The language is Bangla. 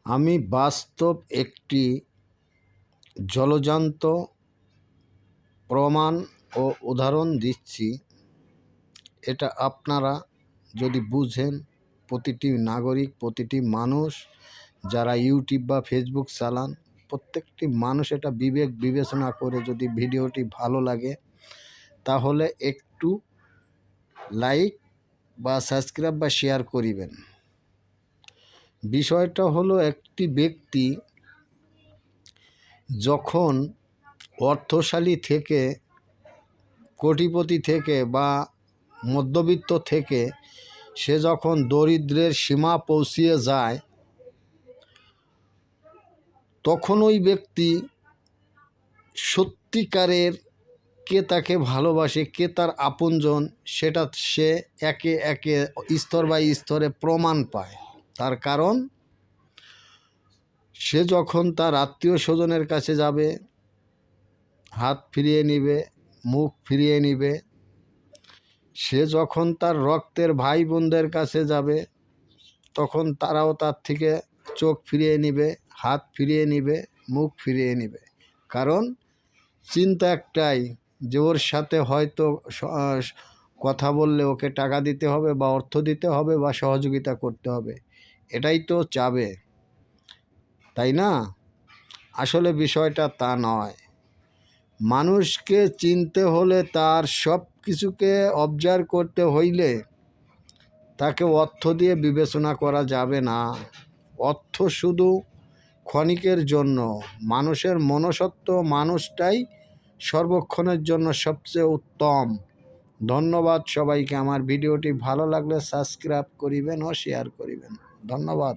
আমি বাস্তব একটি জলজান্ত প্রমাণ ও উদাহরণ দিচ্ছি। এটা আপনারা যদি বুঝেন, প্রতিটি নাগরিক, প্রতিটি মানুষ যারা ইউটিউব বা ফেসবুক চালান, প্রত্যেকটি মানুষ এটা বিবেক বিবেচনা করে যদি ভিডিওটি ভালো লাগে তাহলে একটু লাইক বা সাবস্ক্রাইব বা শেয়ার করিবেন। বিষয়টা হলো, একটি ব্যক্তি যখন অর্থশালী থেকে, কোটিপতি থেকে বা মধ্যবিত্ত থেকে সে যখন দরিদ্রের সীমা পৌঁছিয়ে যায়, তখন ওই ব্যক্তি সত্যিকারের কে তাকে ভালোবাসে, কে তার আপনজন, সেটা সে একে একে স্তর বাই স্তরে প্রমাণ পায়। তার কারণ, সে যখন তার আত্মীয় স্বজনের কাছে যাবে, হাত ফিরিয়ে নিবে, মুখ ফিরিয়ে নিবে। সে যখন তার রক্তের ভাই বোনদের কাছে যাবে, তখন তারাও তার থেকে চোখ ফিরিয়ে নিবে, হাত ফিরিয়ে নিবে, মুখ ফিরিয়ে নিবে। কারণ চিন্তা একটাই, যে ওর সাথে হয়তো কথা বললে ওকে টাকা দিতে হবে বা অর্থ দিতে হবে বা সহযোগিতা করতে হবে, এটাই তো চাবে, তাই না? আসলে বিষয়টা তা নয়। মানুষকে চিনতে হলে, তার সব কিছুকে অবজার্ভ করতে হইলে তাকে অর্থ দিয়ে বিবেচনা করা যাবে না। অর্থ শুধু ক্ষণিকের জন্য। মানুষের মনুষ্যত্ব, মানুষটাই সর্বক্ষণের জন্য সবচেয়ে উত্তম। ধন্যবাদ সবাইকে। আমার ভিডিওটি ভালো লাগলে সাবস্ক্রাইব করিবেন ও শেয়ার করিবেন। ধন্যবাদ।